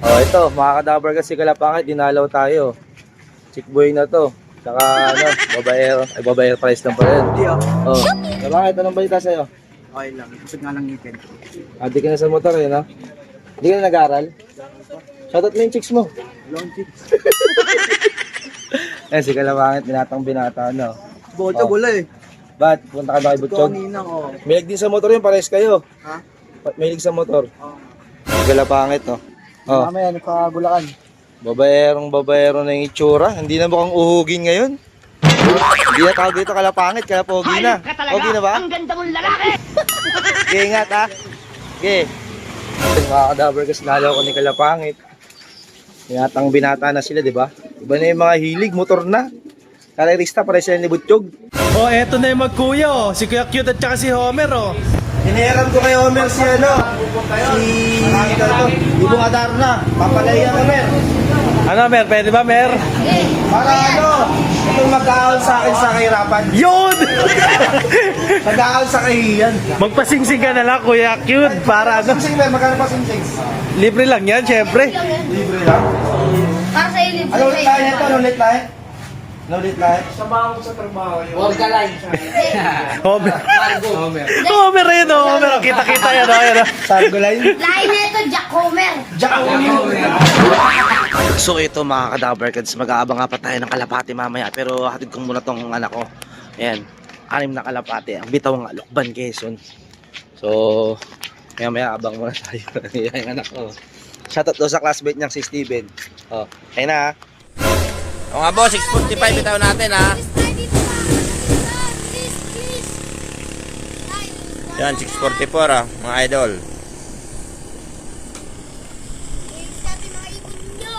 Oh, ito, mga kadabar kasi Kalapangit, dinalaw tayo. Chick boy na to. Saka ano, babaero price lang pa rin. Hindi ah. Oh, bakit? Anong balita sa'yo? Okay lang. Kusog nga lang ngipin. Di ka na sa motor eh, no? Hindi ka na nag-aaral? Shoutout mo yung chicks mo. Long chicks. Si Kalapangit, binatang binata, no? Boto, Oh. wala eh. Ba't? Punta ka ba kay Ito Butchog? kaninang oh. Milig din sa motor yun, pares kayo. Ha? Milig sa motor. Oh. Kalapangit, no? Oh, Mamaya, ano pa Bulacan? babayero na yung itsura. Hindi na mukhang uhugin ngayon. Hindi na tawag dito Kalapangit, kaya pogi na. Pogi na ba? Ang ganda mong lalaki! Okay, ingat ha. Okay. Mga kadabar kasi nalaw ko ni Kalapangit. Binatang binata na sila, di ba? Iba na yung mga hilig, motor na. Karerista, pare sila ni Butchog. Oh, eto na yung magkuya oh. Si Kuya Cute at saka si Homer oh. Hinihiram ko kay Homer si Ibong Adarna. Papalaya Homer. Ano, Mer? Pwede ba, Mer? Para itong mag-aal sa akin sa kahirapan. Yun! Mag-aal sa kahiyan. Magpasingsing ka na lang, Kuya Cute. Para ano? Singsing, Mer, magkano pa singsing? Libre lang yan, syempre. Libre lang. Para sa ilip. Ano ulit tayo ito? Ano ulit tayo? Ano ulit tayo? Homer. Homer yun oh. Homer oh. Kita-kita yan oh. Yan, oh. Sargo line? Lain na ito, Jack Homer. So ito mga kadabarkads, mag-aabang nga pa tayo ng kalapati mamaya. Pero hatid ko muna tong anak ko. Ayan, 6 na kalapati. Ang bitaw nga, Lokban, Quezon. So, maya abang muna tayo. Yan yung anak ko. Shoutout daw sa classmate niyang si Steven. Oh, ayun na ha. O nga boss, 645 bitaw natin ha. Yan, 644 mga idol. Sabi mga ipon nyo.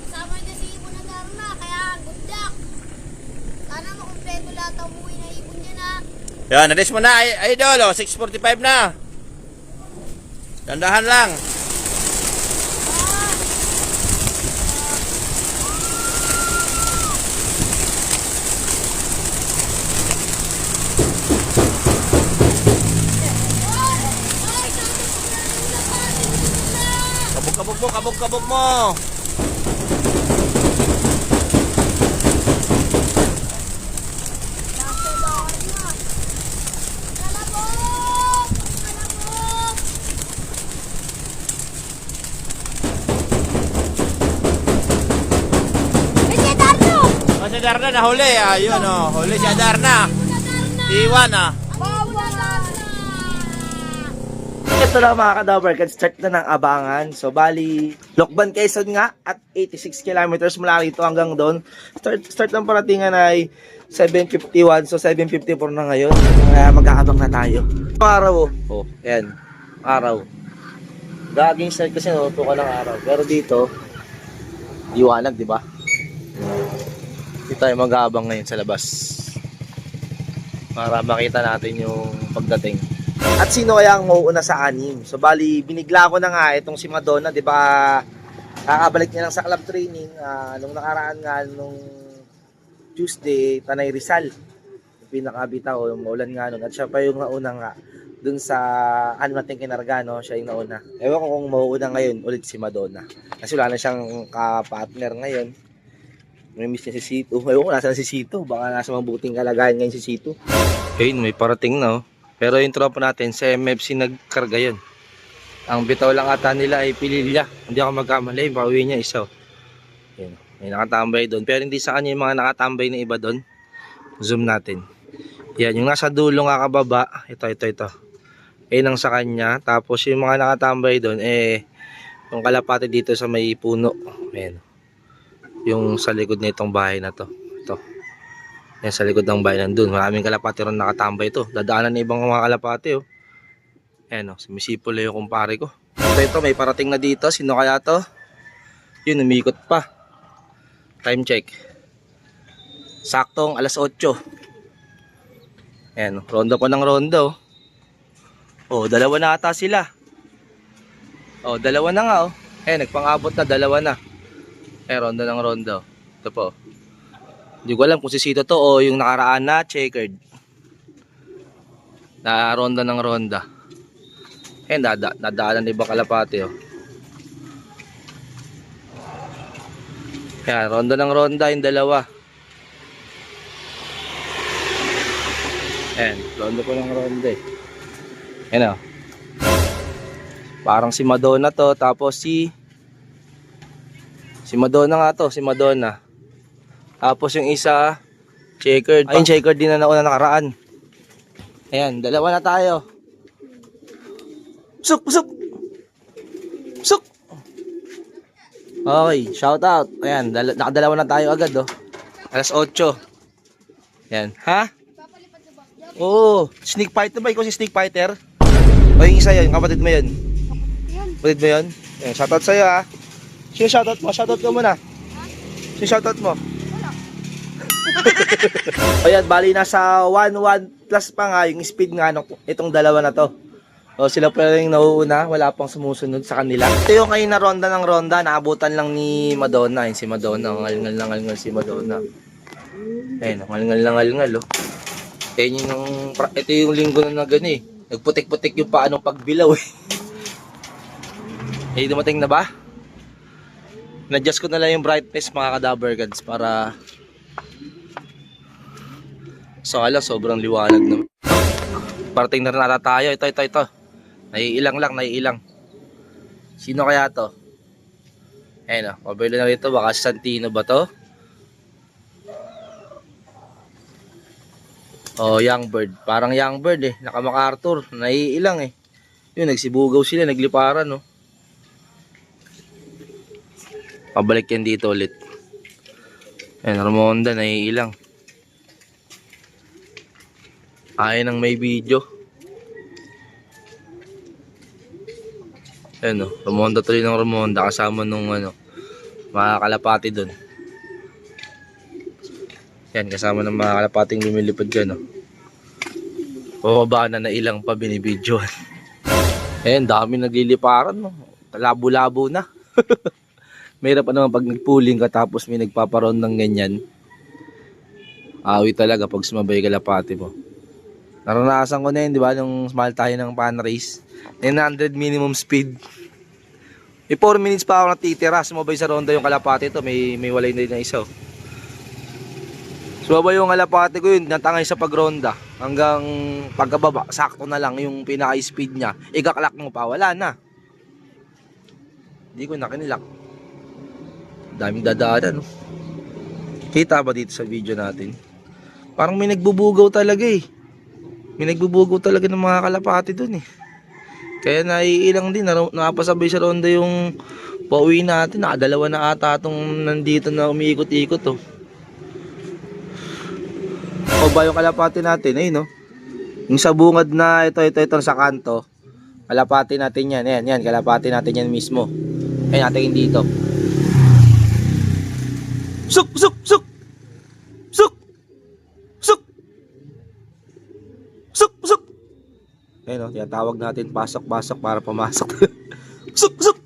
Kasama niya si Ipon na Darna, kaya good luck. Sana makumpleto lahat ang buhay na ipon niya na. Yan, nalis mo na idol, o, 645 na. Dandahan lang. Kabog mo. O, si Darna nahuli. Ayun o, huli si Darna. Iwan Ito na mga kadabarkads, start na ng abangan. So bali, Lokban, Quezon nga at 86 kilometers mula rito hanggang doon. Start ng paratingan ay 7:51, so 7:54 na ngayon. Kaya mag-aabang na tayo. Araw oh, yan, araw. Gaging start kasi nuto ka ng araw. Pero dito, liwanag, di ba? Dito tayo mag-aabang ngayon sa labas. Para makita natin yung pagdating. At sino kaya ang mauuna sa anim? So bali, binigla ko na nga itong si Madonna, 'di ba? Kakabalik niya lang sa club training nung nakaraan nga nung Tuesday, Tanay Rizal. Yung pinakabitaw, maulan nga nun. At siya pa yung nauna nga dun sa ano natin kinarga, no? Siya yung nauna. Ewan ko kung mauuna ngayon ulit si Madonna. Kasi wala na siyang ka-partner ngayon. May miss niya si Sito. Ewan ko, nasa si Sito. Baka nasa mabuting kalagayan ngayon si Sito. Ayun, may parating na, oh. Pero yung tropa natin, sa MFC nagkarga yun. Ang bitaw lang ata nila ay Pililya. Hindi ako magkamali, pauwi niya isa. Yun, may nakatambay doon. Pero hindi sa kanya yung mga nakatambay na iba doon. Zoom natin. Yan, yung nasa dulo nga kababa. Ito. Ayun ang sa kanya. Tapos yung mga nakatambay doon, yung kalapati dito sa may puno. Ayan. Yung sa likod na itong bahay na to. Ito. Yan sa likod ng bahay nandun. Maraming kalapati ron nakatambay ito. Dadaanan na ibang mga kalapati oh. Ayan oh, sumisipol yung kumpare ko. Ito, may parating na dito. Sino kaya to? Yun, umikot pa. Time check. Saktong alas 8. Ayan, rondo ko ng rondo. Oh, dalawa na ata sila. Oh, dalawa na nga oh. Nagpangabot na, dalawa na. Rondo ng rondo. Ito po. Hindi ko alam kung si Sito to o yung nakaraan na checkered. Na ronda ng ronda. Nadaanan na ibang kalapati oh. Yan, ronda ng ronda yung dalawa. Yan, ronda ko ng ronda eh. Yan o. Parang si Madonna to, tapos si Madonna nga to, si Madonna. Tapos yung isa, checkered. Ayun, checkered din na nauna nakaraan. Ayan, dalawa na tayo. Suk, suk. Suk. Okay, shout out. Ayan, nakadalawa na tayo agad, oh. Alas 8. Ayan, ha? Oo, sneak fighter ba? Ikaw si sneak fighter? O yung isa yun, kapatid mo yun? Kapatid mo yun? Ayan, shout out sa'yo, ha? Sino shout out mo? Shout out ka muna. Sino shout out mo? Ayan, bali nasa 1-1 plus pa nga yung speed nga itong dalawa na to. O sila pa rin nauuna, wala pang sumusunod sa kanila. Ito yung kayo na ronda ng ronda, naabutan lang ni Madonna. Yun si Madonna, ngalngal na ngalngal si Madonna. Ayun, ngalngal na ngalngal, oh. Ito yung linggo na gano'n eh. Nagputik-putik yung paanong pagbilaw eh. Eh, dumating na ba? Na-adjust ko na lang yung brightness mga kadaber gods para sobrang liwanag naman. Parating na rin ata tayo. Ito. Naiilang lang. Sino kaya to? Ayun o, pabilo na rito. Baka Santino ba to? Oh, Young Bird. Parang Young Bird eh. Naka MacArthur. Naiilang eh. Yun, nagsibugaw sila. Nagliparan no. Pabalik yan dito ulit. Ayun, Ramonda. Naiilang. Ayaw nang may video. Ayun o, Ramonda tuloy ng Ramonda kasama nung mga kalapati dun. Yan, kasama ng mga kalapating lumilipad dyan o. Pababa na ilang pa binibidyoan. Ayun, dami nagliliparan no. Labo-labo na. Mahirap pa naman pag nagpuling ka tapos may nagpaparoon ng ganyan. Awi talaga pag sumabay kalapati mo. Naranasan ko na yun, di ba? Nung small tayo ng pan race. 900 minimum speed. 4 minutes pa ako natitira. Sumabay sa ronda yung kalapati to. May walay na din na isa. Sumabay yung kalapati ko yun. Natangay sa pagronda. Hanggang pagkababa. Sakto na lang yung pinaka-speed niya. Igaklak mo pa. Wala na. Hindi ko nakinilak. Daming dadaanan. No? Kita ba dito sa video natin? Parang may nagbubugaw talaga eh. May nagbubugo talaga ng mga kalapati dun eh. Kaya naiilang din. Nakapasabay sa ronda yung pauwi natin. Nakadalawa na ata itong nandito na umiikot-ikot oh. O ba yung kalapati natin? Ayun no. Yung sa bungad na ito sa kanto. Kalapati natin yan. Yan. Kalapati natin yan mismo. Ayun natin dito. Suk! Suk! Suk! Suk! Suk! Suk! Suk! Ayun o, tinatawag natin pasok-pasok para pumasok. Suk! Suk!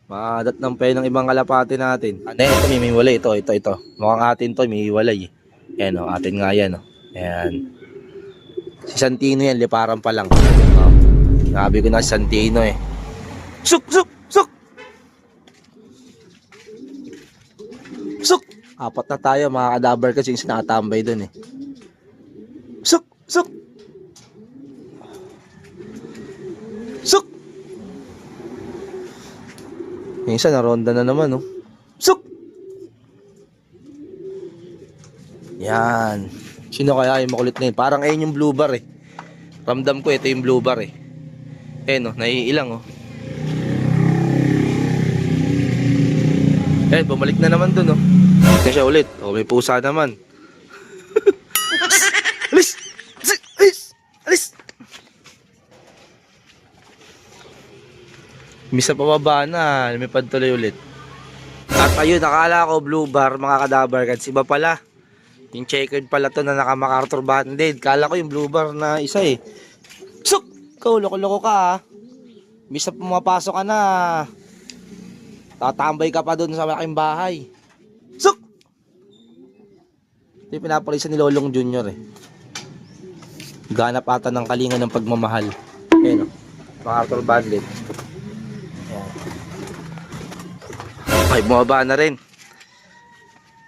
Maadat ng pen ng ibang kalapati natin. Ano ito, may hiwalay. Ito. Mukhang atin to, may hiwalay. Ayan o, atin nga yan o. Ayan. Si Santino yan, liparan pa lang. Sabi ko na si Santino eh. Suk! Suk! Suk! Suk! Apat na tayo mga kadabar kasi yung sinatambay dun eh. Suk! Suk! Suk! Yung isa naronda na naman oh. Suk! Yan. Sino kaya yung makulit na yun? Parang ayun yung blue bar eh. Ramdam ko ito yung blue bar eh. Ayun oh, naiilang oh. Ayun, bumalik na naman dun oh. Ito siya ulit. Oh, may pusa naman. Alis! Alis! Misa pababa na, lumipad tuloy ulit. At ayun, nakala ko blue bar mga kadabar kasi iba pala. Yung checkered pala to na naka MacArthur banded. Kala ko yung blue bar na isa eh. Suk! Ikaw, loko-loko ka ha. Misa pumapasok ka na. Tatambay ka pa doon sa malaking bahay. Suk! Ito yung pinapalisan ni Lolong Junior eh. Ganap ata ng kalinga ng pagmamahal. Ayan o. MacArthur banded. Ay, bumaba na rin.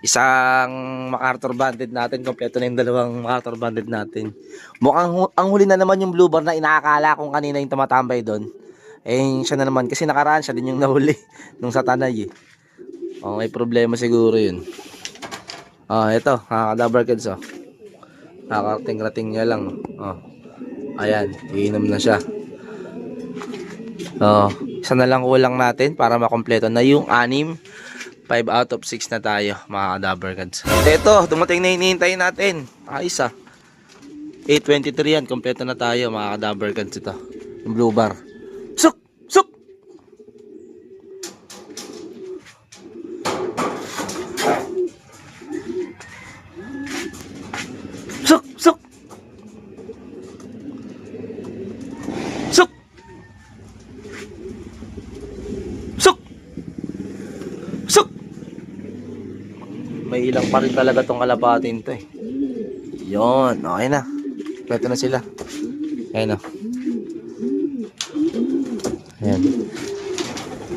Isang MacArthur banded natin. Kompleto na yung dalawang MacArthur banded natin. Mukhang ang huli na naman yung blue bar na inaakala kong kanina yung tumatambay doon. Eh, siya na naman. Kasi nakaraan siya din yung nahuli nung sa Tanay eh. Oh, may problema siguro yun. Oh, ito. Nakakadabar kids oh. Nakakarating-rating niya lang. Oh. Ayan. Iinom na siya. Oh, isa na lang kulang natin para makompleto na yung 6. 5 out of 6 na tayo, mga kadabar kids. Ito, dumating na hinihintay natin. Ayos ah. 8:23 yan, kompleto na tayo, mga kadabar kids ito. Yung blue bar. Suk! Suk! Suk! Suk! Suk! Suk! Suk! May ilang pa rin talaga tong kalapatin to eh. Yon, okay na. Kompleto na sila. Ayan o. Ayan.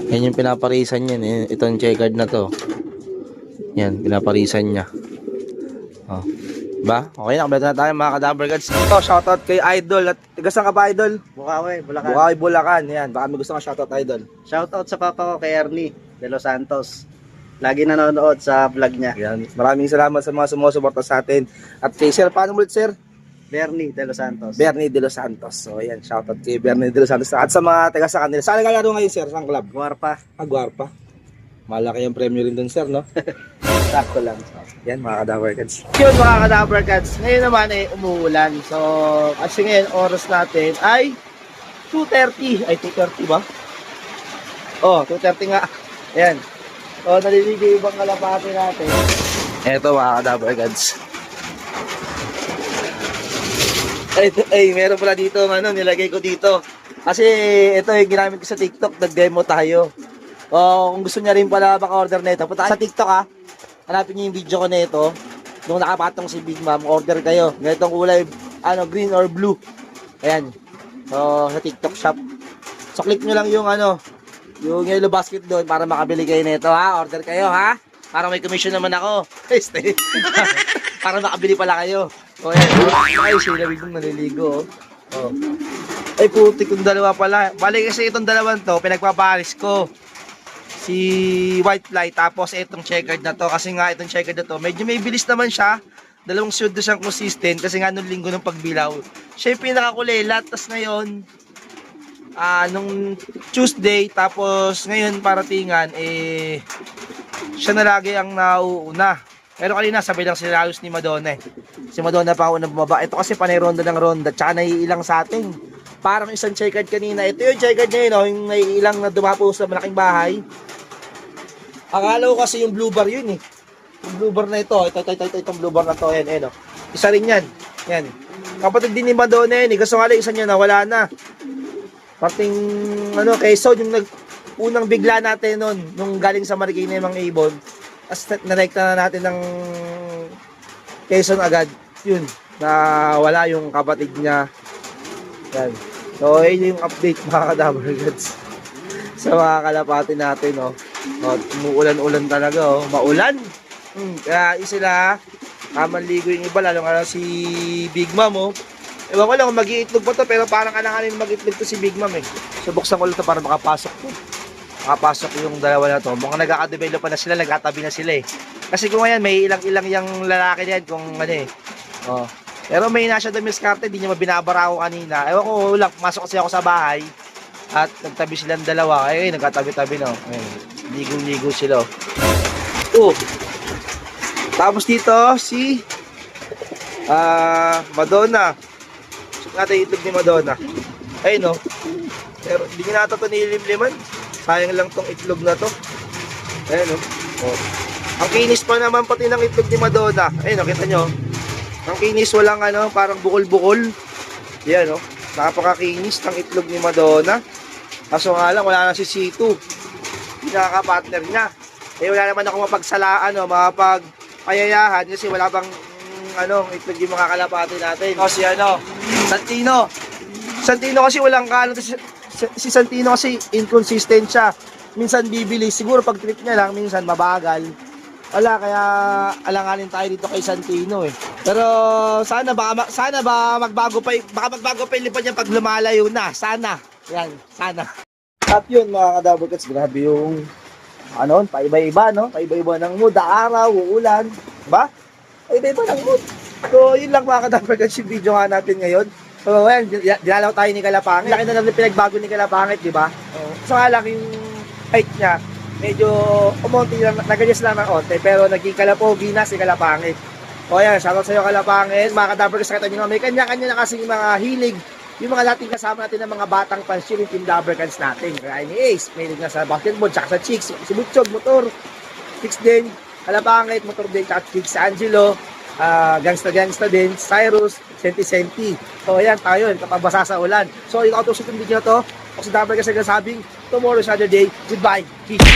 Yan yung pinaparisan yan. Itong checkered na to. Yan, pinaparisan niya. Oh. Ba? Okay na, kompleto na tayo mga kadabar guys. Ito, shoutout kay Idol. At tigasan ka ba Idol? Bukawi, Bulacan. Bukawi, Bulacan. Yan, baka may gusto ka shoutout Idol. Shoutout sa papa ko kay Ernie De Los Santos. Lagi nanonood sa vlog niya. Yan. Maraming salamat sa mga sumusuporta sa atin. At kay Sir, paano ulit Sir? Bernie De Los Santos. Bernie De Los Santos. So yan, shoutout kay Bernie De Los Santos. At sa mga taga sa kanila. Saan naglalaro ngayon Sir? Saan club? Guarpa. Guarpa. Malaki yung premyo rin dun Sir, no? Sakto lang. Yan, mga kadabar cats. Yun mga kadabar cats. Ngayon naman ay umuulan. So, kasi ngayon oras natin ay 2:30. Ay, 2:30 ba? Oh, 2:30 nga. Ayan. So, naliligo yung ibang kalapati natin. Eto mga kadabar cats. Ay, meron pala dito, nilagay ko dito. Kasi ito yung ginamit ko sa TikTok, nag-demo tayo. O kung gusto niya rin pala maka-order nito, punta sa TikTok ha. Hanapin niyo yung video ko nito. Nung nakapatong si Big Mom, order kayo. Ganitong kulay, green or blue. Ayan. So, sa TikTok shop. So, click nyo lang yung yung yellow basket doon para makabili kayo nito ha. Order kayo ha. Para may commission naman ako. Para makabili pala kayo. O yan. Ay, sila bigong naliligo. Oh. Ay, putik yung dalawa pala. Bali kasi itong dalawang to, pinagpaparis ko. Si white fly, tapos itong checkered na to. Kasi nga itong checkered na to, medyo may bilis naman siya. Dalawang suit na siyang consistent. Kasi nga nung linggo ng pagbilaw. Siya yung pinakakulilat. Tapos ngayon, nung Tuesday, tapos ngayon paratingan, siya na lagi ang nauuna. Pero kanina sabay lang sila ayos ni Madonna eh. Si Madonna pa unang bumaba. Ito kasi panay ronda ng ronda. Tsaka naiilang sa atin. Parang isang checkered kanina. Ito yung checkered niya yun. Yung naiilang na dumapo sa malaking bahay. Akala ko kasi yung blue bar yun eh. Yung blue bar na ito. Ito itong blue bar na to. Ayan. Isa rin yan. Yan. Kapatid din ni Madonna yun eh. Kaso nga lang isa niya nawala na. Parting Quezon yung unang bigla natin nun. Nung galing sa Marikina yung mga ibon. Tapos narekta na natin ng Quezon agad. Yun. Na wala yung kapatid niya. Yan. So, yun yung update mga kadabar guys. Sa mga kalapati natin, oh. Umuulan-ulan talaga, oh. Maulan. Kaya sila, manligo yung iba, lalo nga si Big Mom, oh. Ewan ko lang kung mag-iitlog pa to, pero parang alanganin mag-itlog to si Big Mom, eh. So, buksan ko lang to para makapasok to. Makapasok yung dalawa na to. Mukhang nagkakadevelop pa na sila, nagkatabi na sila, eh. Kasi kung ngayon, may ilang-ilang yung lalaki na yan, kung oh. Pero may nasa dumiskarte, di niya mabinabara ako kanina. Ewan ko, wala, masok kasi ako sa bahay at nagtabi silang dalawa. Ay, nagkatabi-tabi no. Ligo-ligo sila. Oh. Tapos dito si Madonna. Check natin itlog ni Madonna. Ayun no. Pero hindi niya nata ito nilimliman. Sayang lang tong itlog na to. Ayun no. Oh. Ang kinis pa naman pati ng itlog ni Madonna. Ayun no, kita nyo. Ang kinis, walang parang bukol-bukol. Yan, no? Napakakinis ng itlog ni Madonna. Kaso nga lang, wala na si C2. Pinaka-partner niya. Wala naman ako mapagpayayahan kasi wala bang itlog yung mga kalapati natin. O si Santino. Santino kasi walang si Santino kasi inconsistent siya. Minsan bibili, siguro pag trip niya lang, minsan mabagal. Wala, kaya alanganin tayo dito kay Santino eh. Pero sana ba magbago pa yung lipan niya pag lumalayo na. Sana. Yan, sana. At yun mga ka-Doublecats, grabe yung paiba-iba, no? Paiba-iba ng mood, araw, uulan, ba? Paiba-iba ng mood. So, yun lang mga ka-Doublecats yung video nga natin ngayon. So, ayan, dinalaw tayo ni Kalapangit. Laki na lang yung pinagbago ni Kalapangit, di ba? So, nga lang yung height niya, medyo umonti lang, nag-adjust lang ng onte, pero naging kalapogi na si Kalapangit. O ayan, shoutout sa'yo Kalapangit. Mga ka-Doublecats, nakita nyo nga, may kanya-kanya na kasing mga hilig. Yung mga dating kasama natin ng mga batang pansin, yung Team Doublecats natin. Kaya ni Ace, may hilig na sa basketball, tsaka sa chicks, si Butchog, motor, chicks din, Kalapangit, motor din, tsaka chicks, si Angelo, gangsta din, Cyrus, Senti. So ayan, tayo yun, kapag basa sa ulan. So, yung auto-shoot yung video na to, ako si Doublecats nagsasabing, tomorrow is another day, goodbye, peace.